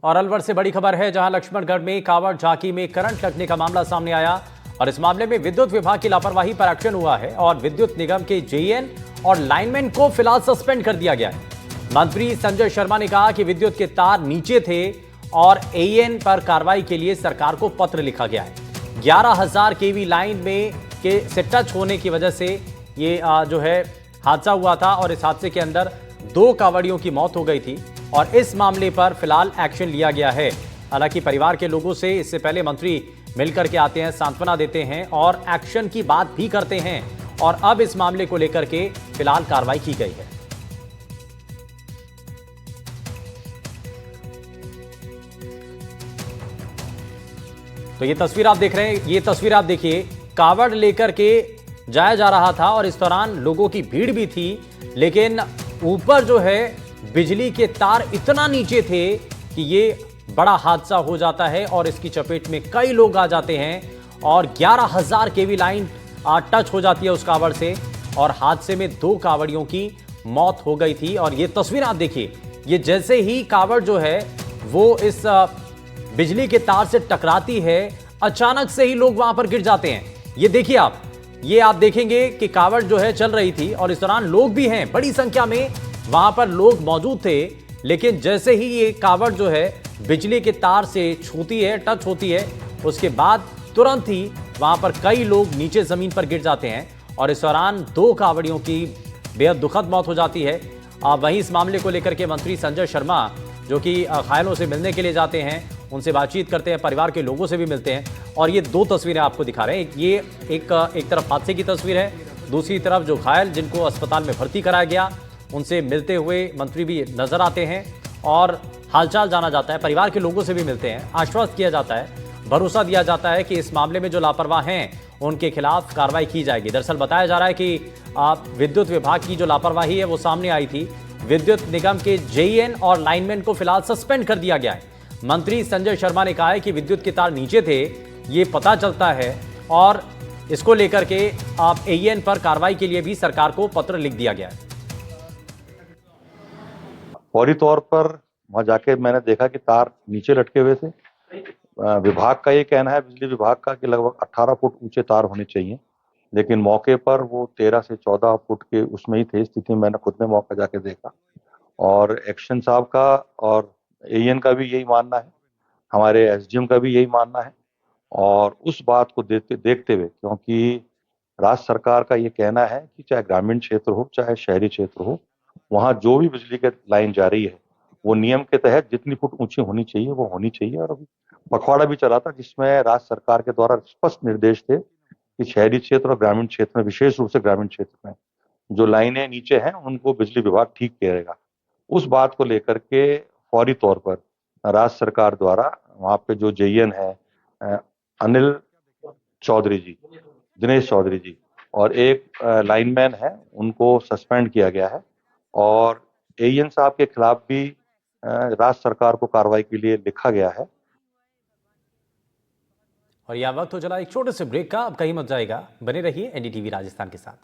और अलवर से बड़ी खबर है, जहां लक्ष्मणगढ़ में कावड़ झांकी में करंट लगने का मामला सामने आया और इस मामले में विद्युत विभाग की लापरवाही पर एक्शन हुआ है और विद्युत निगम के जेईएन और लाइनमैन को फिलहाल सस्पेंड कर दिया गया है। मंत्री संजय शर्मा ने कहा कि विद्युत के तार नीचे थे और एईएन पर कार्रवाई के लिए सरकार को पत्र लिखा गया है। 11,000 केवी लाइन से टच होने की वजह से ये जो है हादसा हुआ था और इस हादसे के अंदर 2 कांवड़ियों की मौत हो गई थी और इस मामले पर फिलहाल एक्शन लिया गया है। हालांकि परिवार के लोगों से इससे पहले मंत्री मिलकर के आते हैं, सांत्वना देते हैं और एक्शन की बात भी करते हैं और अब इस मामले को लेकर के फिलहाल कार्रवाई की गई है। तो ये तस्वीर आप देख रहे हैं, ये तस्वीर आप देखिए, कावड़ लेकर के जाया जा रहा था और इस दौरान लोगों की भीड़ भी थी, लेकिन ऊपर जो है बिजली के तार इतना नीचे थे कि ये बड़ा हादसा हो जाता है और इसकी चपेट में कई लोग आ जाते हैं और 11,000 केवी लाइन टच हो जाती है उस कावड़ से और हादसे में 2 कावड़ियों की मौत हो गई थी। और ये तस्वीर आप देखिए, ये जैसे ही कावड़ जो है वो इस बिजली के तार से टकराती है, अचानक से ही लोग वहां पर गिर जाते हैं। ये देखिए आप, ये आप देखेंगे कि कावड़ जो है चल रही थी और इस दौरान लोग भी हैं, बड़ी संख्या में वहां पर लोग मौजूद थे, लेकिन जैसे ही ये कावड़ जो है बिजली के तार से छूती है, टच होती है, उसके बाद तुरंत ही वहां पर कई लोग नीचे जमीन पर गिर जाते हैं और इस दौरान 2 कावड़ियों की बेहद दुखद मौत हो जाती है। वहीं इस मामले को लेकर के मंत्री संजय शर्मा, जो कि घायलों से मिलने के लिए जाते हैं, उनसे बातचीत करते हैं, परिवार के लोगों से भी मिलते हैं और ये 2 तस्वीरें आपको दिखा रहे हैं। ये एक तरफ हादसे की तस्वीर है, दूसरी तरफ जो घायल जिनको अस्पताल में भर्ती कराया गया, उनसे मिलते हुए मंत्री भी नजर आते हैं और हालचाल जाना जाता है, परिवार के लोगों से भी मिलते हैं, आश्वस्त किया जाता है, भरोसा दिया जाता है कि इस मामले में जो लापरवाह हैं उनके खिलाफ कार्रवाई की जाएगी। दरअसल बताया जा रहा है कि विद्युत विभाग की जो लापरवाही है वो सामने आई थी। विद्युत निगम के जेईएन और लाइनमैन को फिलहाल सस्पेंड कर दिया गया है। मंत्री संजय शर्मा ने कहा है कि विद्युत के तार नीचे थे, ये पता चलता है और इसको लेकर के एईएन पर कार्रवाई के लिए भी सरकार को पत्र लिख दिया गया है। फौरी तौर पर वहां जाके मैंने देखा कि तार नीचे लटके हुए थे। विभाग का ये कहना है, बिजली विभाग का, कि लगभग 18 फुट ऊंचे तार होने चाहिए, लेकिन मौके पर वो 13 से 14 फुट के उसमें ही थे स्थिति में। मैंने खुद ने मौका जाके देखा और एक्शन साहब का और एईएन का भी यही मानना है, हमारे एसडीएम का भी यही मानना है और उस बात को देखते हुए, क्योंकि राज्य सरकार का ये कहना है कि चाहे ग्रामीण क्षेत्र हो चाहे शहरी क्षेत्र हो, वहां जो भी बिजली की लाइन जा रही है वो नियम के तहत जितनी फुट ऊंची होनी चाहिए वो होनी चाहिए। और अभी पखवाड़ा भी चला था जिसमें राज्य सरकार के द्वारा स्पष्ट निर्देश थे कि शहरी क्षेत्र और ग्रामीण क्षेत्र में, विशेष रूप से ग्रामीण क्षेत्र में जो लाइनें नीचे हैं उनको बिजली विभाग ठीक करेगा। उस बात को लेकर के फौरी तौर पर राज्य सरकार द्वारा वहां पे जो जेईएन है अनिल चौधरी जी, दिनेश चौधरी जी, और एक लाइनमैन है, उनको सस्पेंड किया गया है और एईएन साहब के खिलाफ भी राज्य सरकार को कार्रवाई के लिए लिखा गया है। और यह वक्त हो चला एक छोटे से ब्रेक का, अब कहीं मत जाएगा, बने रहिए एनडीटीवी राजस्थान के साथ।